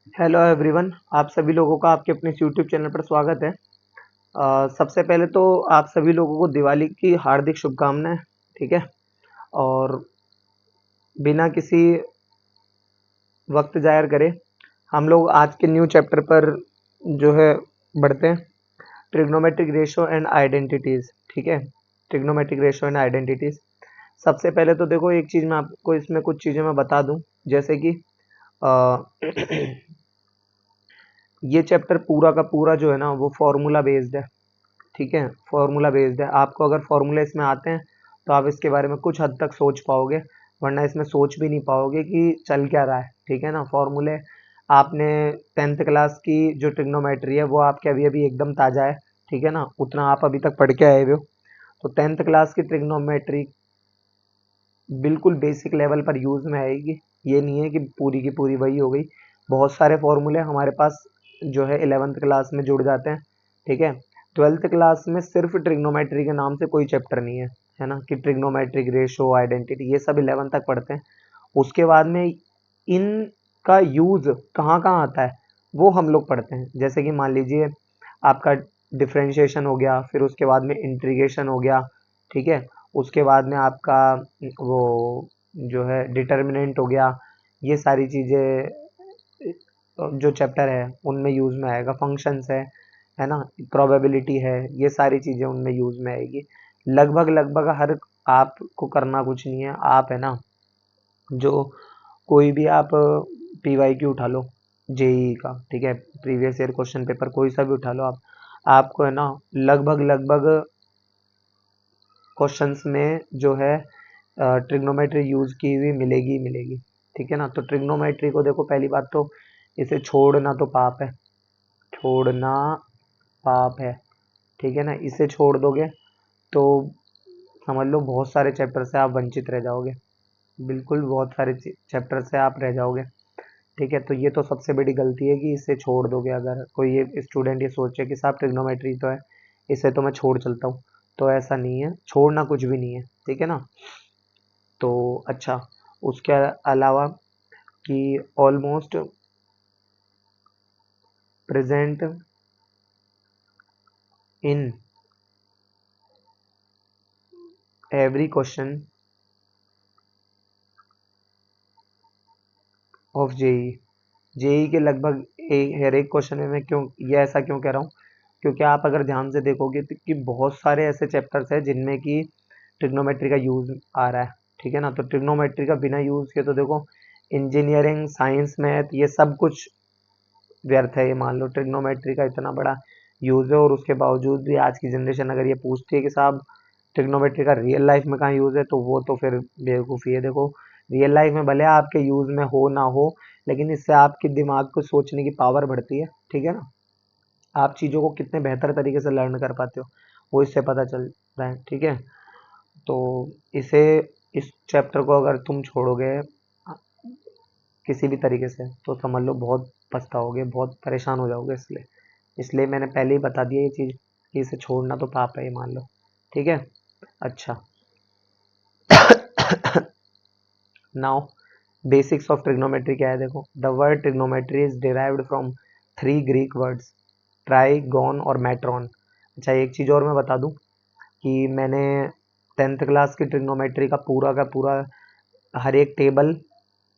Hello everyone, आप सभी लोगों का आपके अपने यूट्यूब चैनल पर स्वागत है। सबसे पहले तो आप सभी लोगों को दिवाली की हार्दिक शुभकामनाएं। ठीक है। और बिना किसी वक्त जाया करे हम लोग आज के न्यू चैप्टर पर जो है बढ़ते हैं। Trigonometric ratio and identities. ठीक है। Trigonometric ratio and identities. सबसे पहले तो देखो, एक चीज मैं आपको इसमें कुछ चीजें मैं बता दूं, जैसे कि अ, ये चैप्टर पूरा का पूरा जो है ना वो फॉर्मूला बेस्ड है। ठीक है। फॉर्मूला बेस्ड है। आपको अगर फॉर्मूले इसमें आते हैं तो आप इसके बारे में कुछ हद तक सोच पाओगे, वरना इसमें सोच भी नहीं पाओगे कि चल क्या रहा है। ठीक है ना। फॉर्मूले आपने 10th क्लास की जो ट्रिग्नोमेट्री है वो आपके अभी अभी एकदम ताज़ा है। ठीक है ना, उतना आप अभी तक पढ़ के आए हुए हो। तो 10th क्लास की ट्रिग्नोमेट्री बिल्कुल बेसिक लेवल पर यूज़ में आएगी। ये नहीं है कि पूरी की पूरी वही हो गई। बहुत सारे फॉर्मूले हमारे पास जो है 11th क्लास में जुड़ जाते हैं। ठीक है। 12th क्लास में सिर्फ ट्रिग्नोमेट्री के नाम से कोई चैप्टर नहीं है, है ना, कि ट्रिग्नोमेट्रिक रेशो आइडेंटिटी ये सब 11th तक पढ़ते हैं। उसके बाद में इनका यूज़ कहाँ कहाँ आता है वो हम लोग पढ़ते हैं। जैसे कि मान लीजिए आपका डिफरेंशिएशन हो गया, फिर उसके बाद में इंटीग्रेशन हो गया। ठीक है। उसके बाद में आपका वो जो है डिटर्मिनेंट हो गया। ये सारी चीज़ें जो चैप्टर है उनमें यूज़ में आएगा। फंक्शंस है ना, प्रोबेबिलिटी है, ये सारी चीज़ें उनमें यूज़ में आएगी। लगभग लगभग हर, आपको करना कुछ नहीं है। आप है ना, जो कोई भी आप PYQ उठा लो जेई का। ठीक है। प्रीवियस ईयर क्वेश्चन पेपर कोई सा भी उठा लो आप, आपको है ना लगभग लगभग क्वेश्चंस में जो है ट्रिग्नोमेट्री यूज की हुई मिलेगी ही मिलेगी। ठीक है ना। तो ट्रिग्नोमेट्री को देखो, पहली बात तो इसे छोड़ना तो पाप है। छोड़ना पाप है। ठीक है ना। इसे छोड़ दोगे तो समझ लो बहुत सारे चैप्टर से आप वंचित रह जाओगे। बिल्कुल बहुत सारे चैप्टर से आप रह जाओगे। ठीक है। तो ये तो सबसे बड़ी गलती है कि इसे छोड़ दोगे। अगर कोई ये स्टूडेंट ये सोचे कि साहब ट्रिग्नोमेट्री तो है, इसे तो मैं छोड़ चलता हूँ, तो ऐसा नहीं है। छोड़ना कुछ भी नहीं है। ठीक है ना। तो अच्छा, उसके अलावा कि almost present in every question of JEE. JEE के लगभग हर एक क्वेश्चन में मैं क्यों ये ऐसा क्यों कह रहा हूँ, क्योंकि आप अगर ध्यान से देखोगे तो कि बहुत सारे ऐसे चैप्टर्स हैं जिनमें कि ट्रिग्नोमेट्री का यूज आ रहा है। ठीक है ना। तो ट्रिग्नोमेट्री का बिना यूज के तो देखो इंजीनियरिंग, साइंस, मैथ ये सब कुछ व्यर्थ है। ये मान लो ट्रिग्नोमेट्री का इतना बड़ा यूज है और उसके बावजूद भी आज की जनरेशन अगर ये पूछती है कि साहब ट्रिग्नोमेट्री का रियल लाइफ में कहाँ यूज है, तो वो तो फिर बेवकूफ़ी है। देखो, रियल लाइफ में भले आपके यूज में हो ना हो, लेकिन इससे आपके दिमाग को सोचने की पावर बढ़ती है। ठीक है ना। आप चीज़ों को कितने बेहतर तरीके से लर्न कर पाते हो वो इससे पता चलता है। ठीक है। तो इसे, इस चैप्टर को अगर तुम छोड़ोगे किसी भी तरीके से तो समझ लो बहुत पछताओगे, बहुत परेशान हो जाओगे। इसलिए इसलिए मैंने पहले ही बता दिया ये चीज़ कि इसे छोड़ना तो पाप है, ये मान लो। ठीक है। अच्छा, नाउ बेसिक्स ऑफ ट्रिग्नोमेट्री क्या है देखो। The word trigonometry is derived from 3 Greek words, trigon और मैट्रॉन। अच्छा, एक चीज़ और मैं बता दूं कि मैंने 10th क्लास की ट्रिग्नोमेट्री का पूरा हर एक टेबल,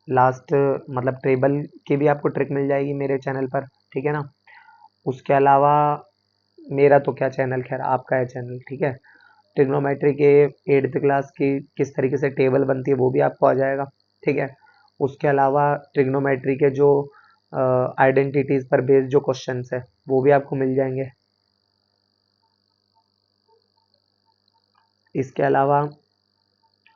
लास्ट मतलब टेबल की भी आपको ट्रिक मिल जाएगी मेरे चैनल पर। ठीक है ना। उसके अलावा मेरा तो क्या चैनल, खैर आपका है चैनल। ठीक है। ट्रिग्नोमेट्री के 8th क्लास की किस तरीके से टेबल बनती है वो भी आपको आ जाएगा। ठीक है। उसके अलावा ट्रिग्नोमेट्री के जो आइडेंटिटीज पर बेस्ड जो क्वेश्चंस है वो भी आपको मिल जाएंगे। इसके अलावा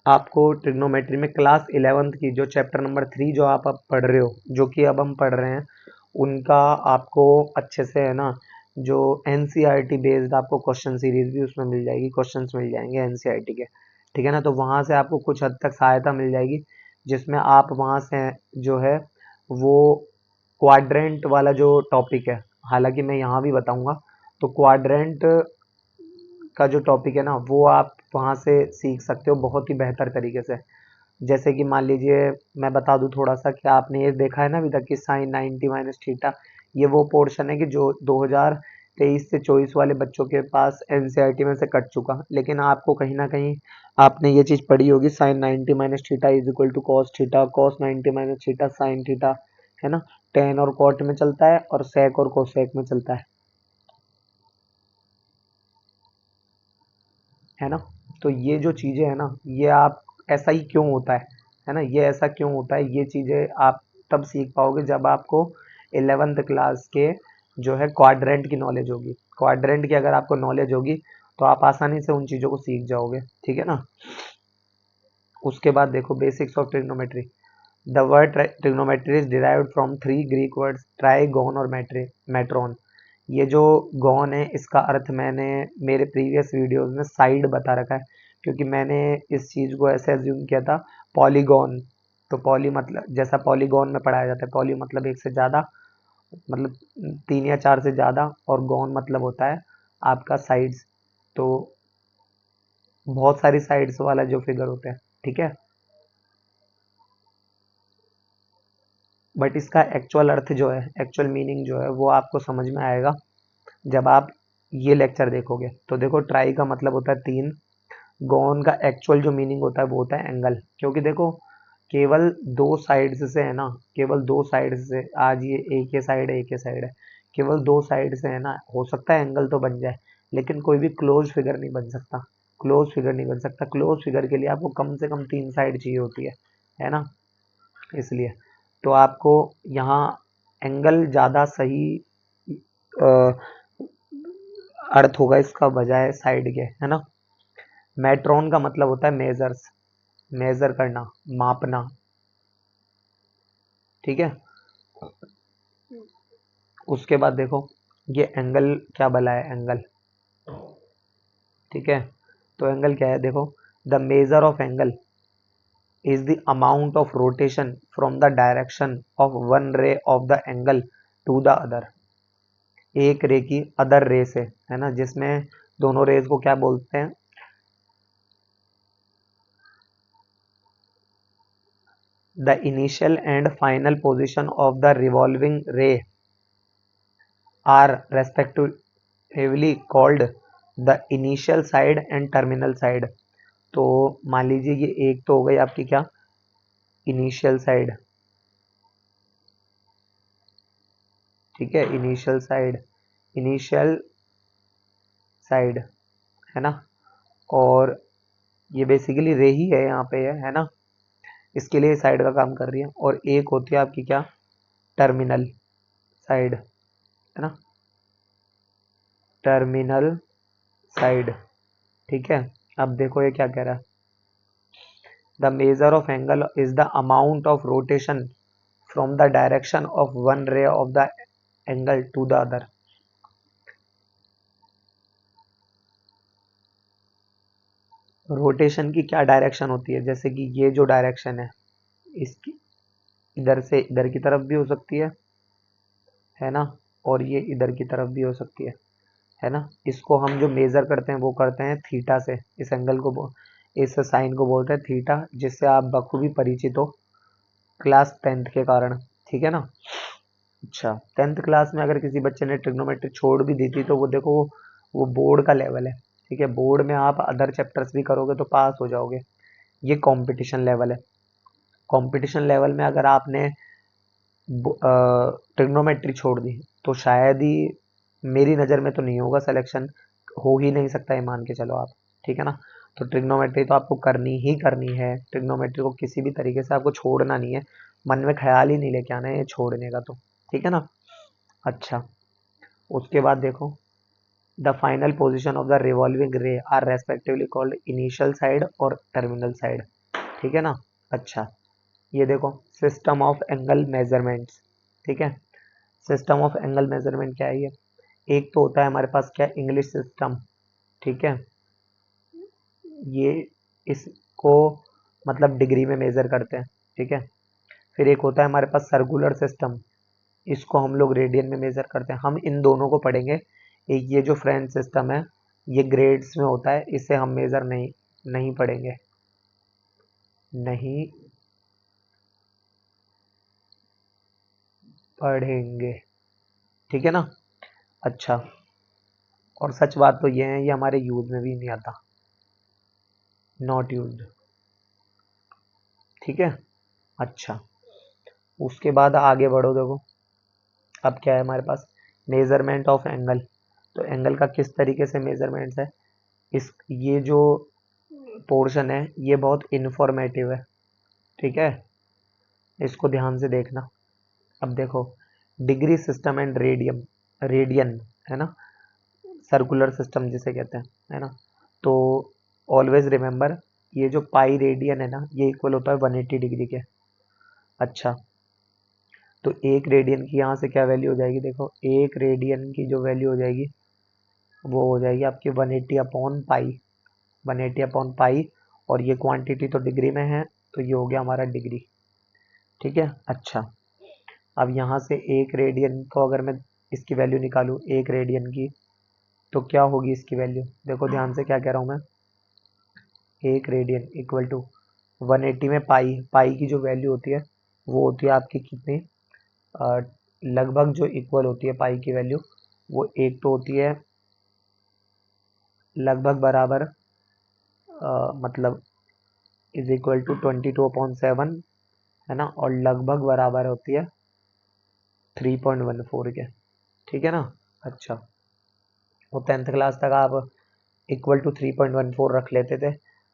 आपको ट्रिग्नोमेट्री में क्लास 11th की जो चैप्टर नंबर 3 जो आप अब पढ़ रहे हो, जो कि अब हम पढ़ रहे हैं, उनका आपको अच्छे से है ना, जो एनसीईआरटी बेस्ड आपको क्वेश्चन सीरीज भी उसमें मिल जाएगी, क्वेश्चंस मिल जाएंगे एनसीईआरटी के। ठीक है ना। तो वहाँ से आपको कुछ हद तक सहायता मिल जाएगी, जिसमें आप वहाँ से जो है वो क्वाड्रेंट वाला जो टॉपिक है, हालांकि मैं यहाँ भी बताऊंगा, तो क्वाड्रेंट का जो टॉपिक है ना वो आप वहाँ से सीख सकते हो बहुत ही बेहतर तरीके से। जैसे कि मान लीजिए मैं बता दूं थोड़ा सा कि आपने ये देखा है ना अभी तक कि साइन 90 माइनस थीटा, ये वो पोर्शन है कि जो 2023 से 24 वाले बच्चों के पास एनसीईआरटी में से कट चुका, लेकिन आपको कहीं ना कहीं आपने ये चीज पढ़ी होगी, sine 90 minus theta is equal to cos theta, cos 90 minus theta sine theta, है ना। टेन और कॉट में चलता है और सेक और कोसेक में चलता है ना। तो ये जो चीजें है ना, ये आप ऐसा ही क्यों होता है ना, ये ऐसा क्यों होता है, ये चीजें आप तब सीख पाओगे जब आपको 11th क्लास के जो है क्वाड्रेंट की नॉलेज होगी। क्वाड्रेंट की अगर आपको नॉलेज होगी तो आप आसानी से उन चीजों को सीख जाओगे, ठीक है ना। उसके बाद देखो basics of trigonometry. The word trigonometry is derived from three Greek words trigon और मेट्रॉन। ये जो गॉन है इसका अर्थ मैंने मेरे प्रीवियस वीडियोस में साइड बता रखा है, क्योंकि मैंने इस चीज़ को ऐसे एज्यूम किया था पॉलीगॉन। तो पॉली मतलब जैसा पॉलीगॉन में पढ़ाया जाता है, पॉली मतलब एक से ज़्यादा, मतलब 3 या 4 से ज़्यादा, और गॉन मतलब होता है आपका साइड्स। तो बहुत सारी साइड्स वाला जो फिगर होता है, ठीक है। बट इसका एक्चुअल अर्थ जो है, एक्चुअल मीनिंग जो है वो आपको समझ में आएगा जब आप ये लेक्चर देखोगे। तो देखो ट्राई का मतलब होता है 3, गॉन का एक्चुअल जो मीनिंग होता है वो होता है एंगल। क्योंकि देखो केवल दो साइड्स से है ना, केवल दो साइड्स से, आज ये एक ही साइड है एक ही साइड है, केवल दो साइड से है ना, हो सकता है एंगल तो बन जाए, लेकिन कोई भी क्लोज फिगर नहीं बन सकता। क्लोज फिगर नहीं बन सकता, क्लोज फिगर के लिए आपको कम से कम 3 साइड चाहिए होती है ना। इसलिए तो आपको यहाँ एंगल ज़्यादा सही अ, अर्थ होगा इसका बजाय साइड के, है ना। मेट्रॉन का मतलब होता है मेजर्स, मेजर करना, मापना, ठीक है। उसके बाद देखो ये एंगल क्या भला है, एंगल, ठीक है। तो एंगल क्या है, देखो the measure of angle is the amount of rotation from the direction of one ray of the angle to the other. एक रे की अदर रे से, है ना, जिसमें दोनों रेज को क्या बोलते हैं, the initial and final position of the revolving ray r respectively called the initial side and terminal side. तो मान लीजिए ये एक तो हो गई आपकी क्या, इनिशियल साइड, ठीक है, इनिशियल साइड, इनिशियल साइड, है ना। और ये बेसिकली रे ही है यहाँ पे, है ना, इसके लिए साइड का काम कर रही है। और एक होती है आपकी क्या, टर्मिनल साइड, है ना, टर्मिनल साइड, ठीक है। अब देखो ये क्या कह रहा है, the measure of angle is the amount of rotation from the direction of one ray of the angle to the other. Rotation की क्या डायरेक्शन होती है, जैसे कि ये जो डायरेक्शन है इसकी इधर से इधर की तरफ भी हो सकती है ना, और ये इधर की तरफ भी हो सकती है ना। इसको हम जो मेजर करते हैं वो करते हैं थीटा से, इस एंगल को इस साइन को बोलते हैं थीटा, जिससे आप बखूबी परिचित हो क्लास 10th के कारण, ठीक है ना। अच्छा 10th क्लास में अगर किसी बच्चे ने ट्रिग्नोमेट्री छोड़ भी दी थी तो वो देखो वो बोर्ड का लेवल है, ठीक है। बोर्ड में आप अदर चैप्टर्स भी करोगे तो पास हो जाओगे, ये कंपटीशन लेवल है। कंपटीशन लेवल में अगर आपने ट्रिग्नोमेट्री छोड़ दी तो शायद ही, मेरी नज़र में तो नहीं होगा सिलेक्शन, हो ही नहीं सकता है, मान के चलो आप, ठीक है ना। तो ट्रिग्नोमेट्री तो आपको करनी ही करनी है, ट्रिग्नोमेट्री को किसी भी तरीके से आपको छोड़ना नहीं है, मन में ख्याल ही नहीं लेके आना है छोड़ने का, तो ठीक है ना। अच्छा उसके बाद देखो the final position of the revolving ray r respectively called initial side और टर्मिनल साइड, ठीक है ना। अच्छा ये देखो सिस्टम ऑफ एंगल मेजरमेंट्स, ठीक है। सिस्टम ऑफ एंगल मेजरमेंट क्या है ये, एक तो होता है हमारे पास क्या, इंग्लिश सिस्टम, ठीक है, ये इसको मतलब डिग्री में मेजर करते हैं, ठीक है। फिर एक होता है हमारे पास सर्कुलर सिस्टम, इसको हम लोग रेडियन में मेजर करते हैं, हम इन दोनों को पढ़ेंगे। एक ये जो फ्रेंच सिस्टम है ये ग्रेड्स में होता है, इसे हम मेजर नहीं नहीं पढ़ेंगे, नहीं पढ़ेंगे, ठीक है ना। अच्छा, और सच बात तो ये है, ये हमारे यूज में भी नहीं आता, नॉट यूज्ड, ठीक है। अच्छा, उसके बाद आगे बढ़ो, देखो अब क्या है हमारे पास, मेजरमेंट ऑफ एंगल। तो एंगल का किस तरीके से मेजरमेंट्स है, इस ये जो पोर्शन है ये बहुत इंफॉर्मेटिव है, ठीक है, इसको ध्यान से देखना। अब देखो, degree system and radium, radian है ना, सर्कुलर सिस्टम जिसे कहते हैं, है ना। तो ऑलवेज रिमेंबर, ये जो पाई रेडियन है ना, ये इक्वल होता है 180 डिग्री के। अच्छा, तो एक रेडियन की यहाँ से क्या वैल्यू हो जाएगी, देखो एक रेडियन की जो वैल्यू हो जाएगी वो हो जाएगी आपकी 180 अपॉन पाई, 180 अपॉन पाई, और ये क्वांटिटी तो डिग्री में है, तो ये हो गया हमारा डिग्री, ठीक है। अच्छा, अब यहाँ से एक रेडियन को अगर मैं इसकी वैल्यू निकालूँ एक रेडियन की, तो क्या होगी इसकी वैल्यू, देखो ध्यान से क्या कह रहा हूँ मैं, एक रेडियन इक्वल टू 180 में पाई, पाई की जो वैल्यू होती है वो होती है आपकी कितनी, अ, लगभग जो इक्वल होती है पाई की वैल्यू, वो एक तो होती है लगभग बराबर, मतलब इज इक्वल टू 22/7, है ना, और लगभग बराबर होती है 3.14 के, ठीक है ना। अच्छा, वो 10th क्लास तक आप इक्वल टू 3.14 रख लेते थे,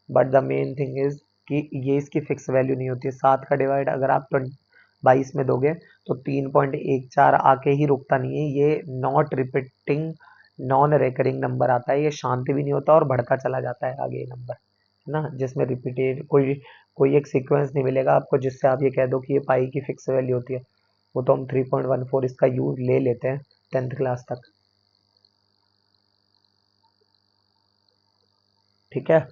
but the main thing is कि ये इसकी फिक्स वैल्यू नहीं होती है। 7 का डिवाइड अगर आप 22 में दोगे तो 3.14 आके ही रुकता नहीं है, ये not repeating non recurring number आता है, ये शांति भी नहीं होता और बढ़ता चला जाता है आगे ये नंबर, है ना, जिसमें रिपीटेड कोई कोई एक सीक्वेंस नहीं मिलेगा आपको जिससे आप ये कह दो कि ये पाई की फिक्स वैल्यू होती है। वो तो हम 3.14 इसका यूज ले लेते हैं 10th क्लास तक, ठीक है।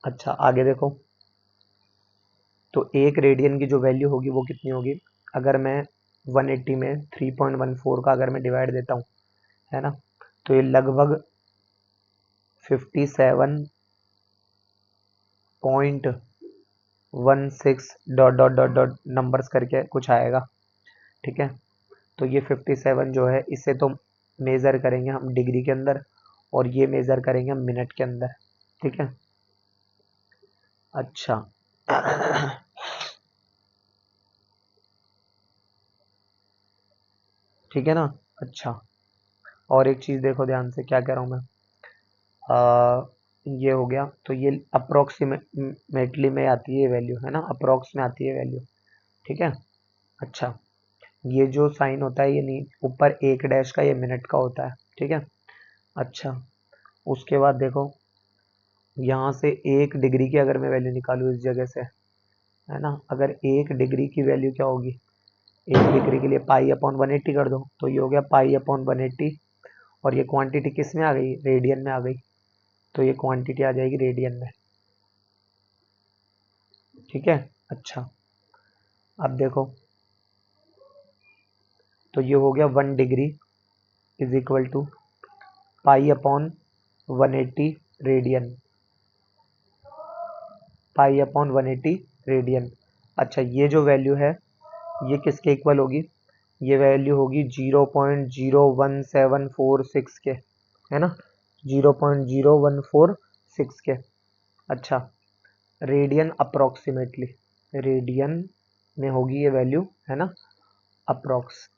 अच्छा, आगे देखो, तो एक रेडियन की जो वैल्यू होगी वो कितनी होगी, अगर मैं 180 में 3.14 का अगर मैं डिवाइड देता हूँ, है ना, तो ये लगभग 57.16 dot dot dot dot numbers करके कुछ आएगा, ठीक है। तो ये 57 जो है इसे तो मेज़र करेंगे हम डिग्री के अंदर, और ये मेज़र करेंगे हम मिनट के अंदर, ठीक है। अच्छा ठीक है ना। अच्छा, और एक चीज़ देखो ध्यान से क्या कह रहा हूँ मैं, ये हो गया, तो ये अप्रोक्सीमेटली में आती है वैल्यू, है ना, अप्रोक्स में आती है वैल्यू, ठीक है। अच्छा, ये जो साइन होता है ये नहीं, ऊपर एक डैश का ये मिनट का होता है, ठीक है। अच्छा, उसके बाद देखो, यहाँ से एक डिग्री की अगर मैं वैल्यू निकालूँ इस जगह से, है ना, अगर एक डिग्री की वैल्यू क्या होगी, एक डिग्री के लिए पाई अपॉन 180 कर दो, तो ये हो गया पाई अपॉन 180, और ये क्वांटिटी किस में आ गई, रेडियन में आ गई, तो ये क्वांटिटी आ जाएगी रेडियन में, ठीक है। अच्छा, अब देखो, तो ये हो गया 1 degree is equal to pi upon 180 radian, pi upon 180 radian. अच्छा, ये जो वैल्यू है ये किसके इक्वल होगी, ये वैल्यू होगी 0.01746 के, है ना, 0.0146 के। अच्छा, रेडियन अप्रोक्सीमेटली, रेडियन में होगी ये वैल्यू, है ना, अप्रोक्स,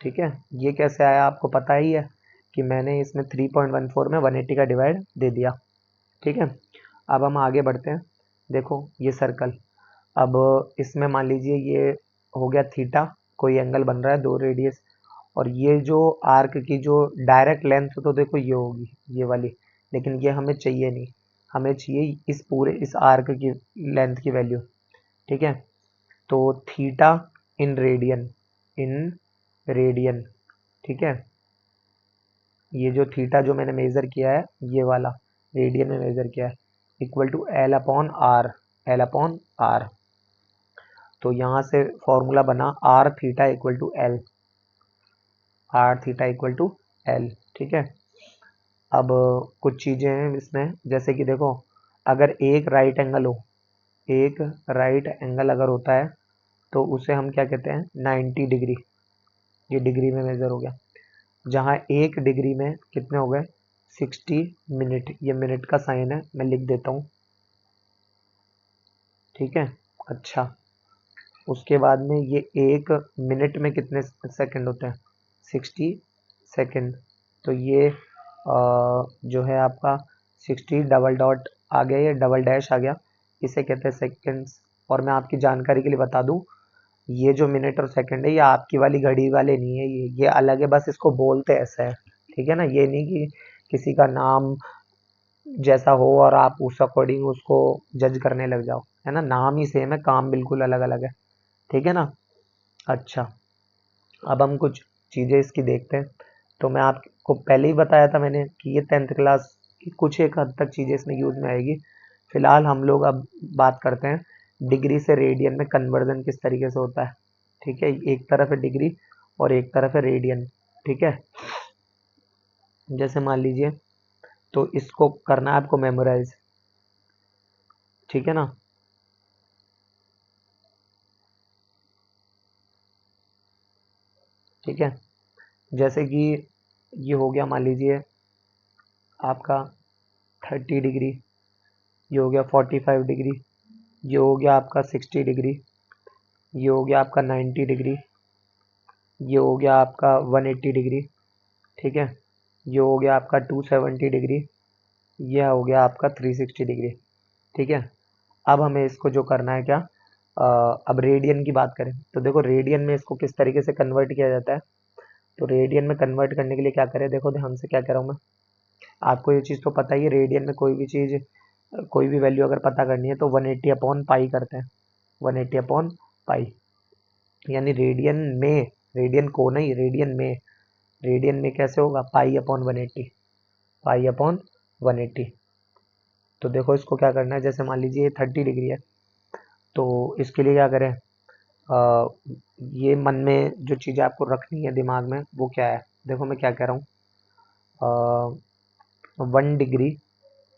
ठीक है। ये कैसे आया आपको पता ही है कि मैंने इसमें 3.14 में 180 का डिवाइड दे दिया, ठीक है। अब हम आगे बढ़ते हैं, देखो ये सर्कल, अब इसमें मान लीजिए ये हो गया थीटा, कोई एंगल बन रहा है दो रेडियस, और ये जो आर्क की जो डायरेक्ट लेंथ तो देखो ये होगी ये वाली, लेकिन ये हमें चाहिए नहीं, हमें चाहिए इस पूरे इस आर्क की लेंथ की वैल्यू, ठीक है। तो theta in radian, in radian, ठीक है, ये जो थीटा जो मैंने मेजर किया है ये वाला रेडियन में मेजर किया है, equal to L upon R, L upon R. तो यहाँ से फॉर्मूला बना R theta equal to L, R theta equal to L, ठीक है। अब कुछ चीज़ें हैं इसमें, जैसे कि देखो, अगर एक राइट एंगल हो, एक राइट एंगल अगर होता है तो उसे हम क्या कहते हैं, 90 डिग्री। ये डिग्री में मेजर हो गया। जहाँ 1 डिग्री में कितने हो गए, 60 मिनट। ये मिनट का साइन है, मैं लिख देता हूँ, ठीक है। अच्छा, उसके बाद में ये 1 मिनट में कितने सेकंड होते हैं, 60 सेकंड। तो ये जो है आपका 60 डबल डॉट आ गया, ये डबल डैश आ गया, इसे कहते हैं सेकंड्स। और मैं आपकी जानकारी के लिए बता दूं, ये जो मिनट और सेकंड है ये आपकी वाली घड़ी वाले नहीं है, ये अलग है, बस इसको बोलते ऐसा है, ठीक है ना। ये नहीं कि किसी का नाम जैसा हो और आप उस अकॉर्डिंग उसको जज करने लग जाओ, है ना। नाम ही सेम है, काम बिल्कुल अलग अलग है, ठीक है ना। अच्छा, अब हम कुछ चीज़ें इसकी देखते हैं। तो मैं आपको पहले ही बताया था मैंने कि ये 10th क्लास की कुछ एक हद तक चीज़ें इसमें यूज़ में आएगी। फिलहाल हम लोग अब बात करते हैं डिग्री से रेडियन में कन्वर्जन किस तरीके से होता है, ठीक है। एक तरफ है डिग्री और एक तरफ है रेडियन, ठीक है। जैसे मान लीजिए, तो इसको करना है आपको मेमोराइज, ठीक है ना। ठीक है, जैसे कि ये हो गया, मान लीजिए आपका 30 डिग्री, ये हो गया 45 डिग्री, ये हो गया आपका 60 डिग्री, ये हो गया आपका 90 डिग्री, ये हो गया आपका 180 डिग्री, ठीक है। ये हो गया आपका 270 डिग्री, यह हो गया आपका 360 डिग्री, ठीक है। अब हमें इसको जो करना है क्या, अब रेडियन की बात करें तो देखो रेडियन में इसको किस तरीके से कन्वर्ट किया जाता है। तो रेडियन में कन्वर्ट करने के लिए क्या करें, देखो ध्यान से क्या कह रहा हूँ मैं, आपको ये चीज़ तो पता ही है, रेडियन में कोई भी चीज़, कोई भी वैल्यू अगर पता करनी है तो 180 अपॉन पाई करते हैं, 180 अपॉन पाई। यानी रेडियन में, रेडियन को नहीं, रेडियन में, रेडियन में कैसे होगा, पाई अपॉन 180, पाई अपॉन 180। तो देखो इसको क्या करना है, जैसे मान लीजिए 30 डिग्री है, तो इसके लिए क्या करें, अ, ये मन में जो चीज़ें आपको रखनी है दिमाग में वो क्या है, देखो मैं क्या कह रहा हूँ, 1 डिग्री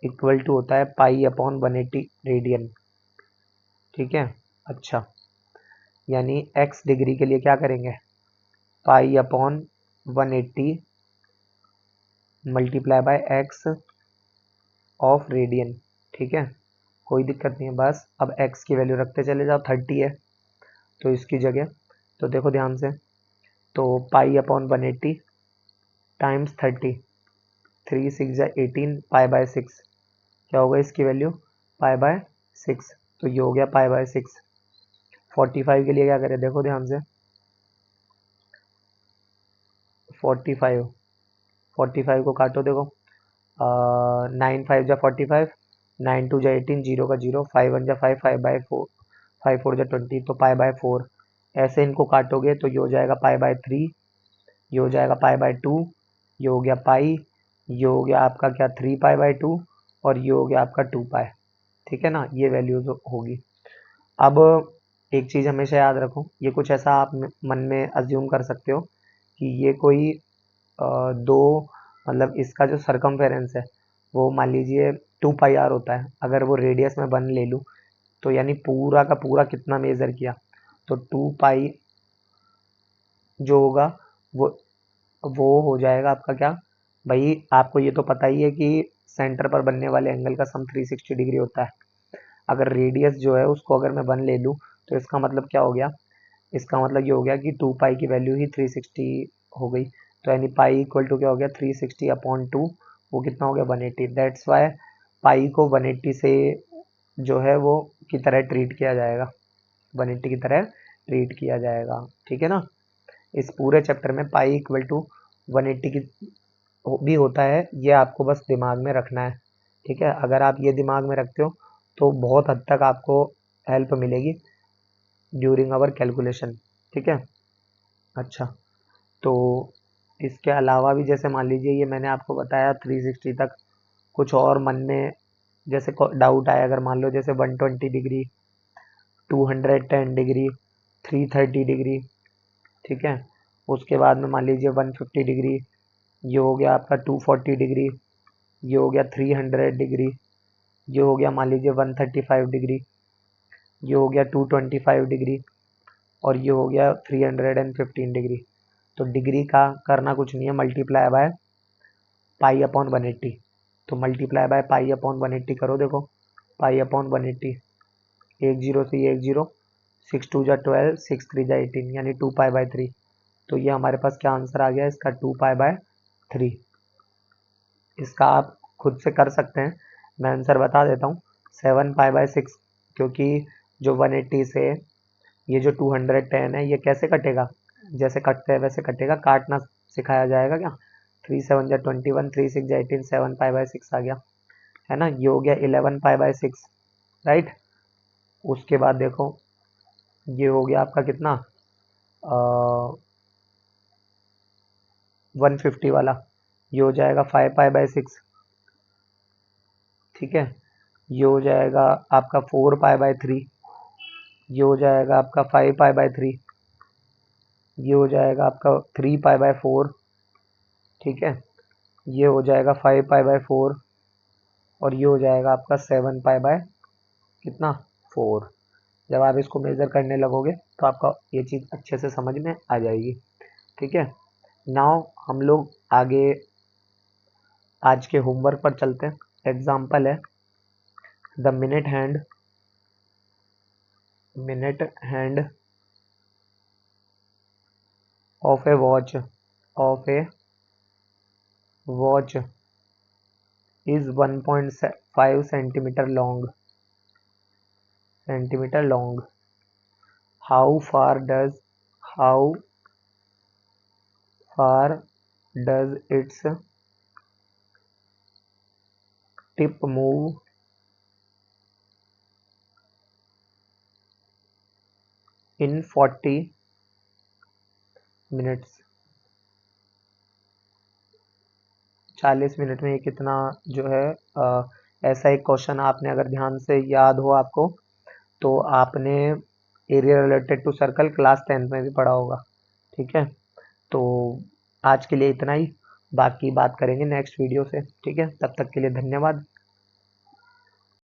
इक्वल टू होता है पाई अपॉन 180 रेडियन, ठीक है। अच्छा, यानी x डिग्री के लिए क्या करेंगे, पाई upon 180 multiply by x of radian, ठीक है। कोई दिक्कत नहीं है, बस अब x की वैल्यू रखते चले जाओ, 30 है तो इसकी जगह, तो देखो ध्यान से, तो पाई अपॉन 180 टाइम्स 30, 3 6 18, पाई बाय 6, क्या होगा इसकी वैल्यू, पाई बाय 6। तो ये हो गया पाई बाय 6। 45 के लिए क्या करें, देखो ध्यान से, 45, 45 को काटो, देखो 9 5 जा 45, 9 2 जा 18, जीरो का जीरो, 5 1 जा 5, 5/4, 5 4 जा 20, तो पाई बाय 4। ऐसे इनको काटोगे तो ये हो जाएगा पाई बाय 3, ये हो जाएगा पाई बाय 2, ये हो गया पाई, ये हो गया आपका क्या 3 पाई/2, और ये हो गया आपका 2 पाई, ठीक है ना। ये वैल्यूज होगी। अब एक चीज़ हमेशा याद रखो, ये कुछ ऐसा आप मन में अज्यूम कर सकते हो कि ये कोई दो, मतलब इसका जो सरकमफेरेंस है वो मान लीजिए 2 पाई r होता है, अगर वो रेडियस में 1 ले लूँ तो यानी पूरा का पूरा कितना मेज़र किया, तो 2 पाई जो होगा वो हो जाएगा आपका क्या, भाई आपको ये तो पता ही है कि सेंटर पर बनने वाले एंगल का सम 360 डिग्री होता है। अगर रेडियस जो है उसको अगर मैं 1 ले लूँ तो इसका मतलब क्या हो गया, इसका मतलब ये हो गया कि 2 पाई की वैल्यू ही 360 हो गई। तो यानी पाई इक्वल टू क्या हो गया, 360 अपॉन 2, वो कितना हो गया, 180। दैट्स वाई पाई को 180 से जो है वो की तरह ट्रीट किया जाएगा, 180 की तरह ट्रीट किया जाएगा, ठीक है ना। इस पूरे चैप्टर में पाई इक्वल टू 180 की भी होता है, ये आपको बस दिमाग में रखना है, ठीक है। अगर आप ये दिमाग में रखते हो तो बहुत हद तक आपको हेल्प मिलेगी ड्यूरिंग आवर कैलकुलेशन, ठीक है। अच्छा, तो इसके अलावा भी जैसे मान लीजिए ये मैंने आपको बताया 360 तक, कुछ और मन में जैसे डाउट आया, अगर मान लो जैसे 120 डिग्री, 210 डिग्री, 330 डिग्री, ठीक है। उसके बाद में मान लीजिए 150 डिग्री, ये हो गया आपका 240 डिग्री, ये हो गया 300 डिग्री, ये हो गया मान लीजिए 135 डिग्री, ये हो गया 225 डिग्री और ये हो गया 315 डिग्री। तो डिग्री का करना कुछ नहीं है, मल्टीप्लाई बाय पाई अपॉन 180। तो मल्टीप्लाई बाय पाई अपॉन 180 करो, देखो पाई अपॉन 180, एक जीरो से एक जीरो, 6 2 जा 12, 6 3 जा 18, यानी 2 पाई बाय 3। तो ये हमारे पास क्या आंसर आ गया इसका, 2 पाई बाय 3। इसका आप खुद से कर सकते हैं, मैं आंसर बता देता हूँ, 7 पाई बाय 6, क्योंकि जो 180 से ये जो 210 है ये कैसे कटेगा, जैसे कटते हैं वैसे कटेगा, काटना सिखाया जाएगा क्या। 3 7 जा 21, 3 6 जा 18, 7 पाई बाय 6 आ गया, है ना। ये हो गया 11 पाई बाय 6, राइट। उसके बाद देखो ये हो गया आपका कितना, 150 वाला, ये हो जाएगा 5 पाई बाय 6, ठीक है। ये हो जाएगा आपका 4 पाई बाय 3, ये हो जाएगा आपका 5 पाई बाय 3, ये हो जाएगा आपका 3 पाई बाय 4, ठीक है। ये हो जाएगा 5 पाई बाय 4 और ये हो जाएगा आपका 7 पाई बाय कितना 4। जब आप इसको मेज़र करने लगोगे तो आपका ये चीज़ अच्छे से समझ में आ जाएगी, ठीक है। नाउ हम लोग आगे आज के होमवर्क पर चलते हैं। एग्जाम्पल है the minute hand of A watch is 1.5 centimetre long. How far does its tip move in 40 minutes? 40 minute में ये कितना जो है ऐसा एक क्वेश्चन आपने अगर ध्यान से याद हो आपको, तो आपने area related to circle class 10 में भी पढ़ा होगा, ठीक है। तो आज के लिए इतना ही, बाकी बात करेंगे नेक्स्ट वीडियो से, ठीक है। तब तक के लिए धन्यवाद।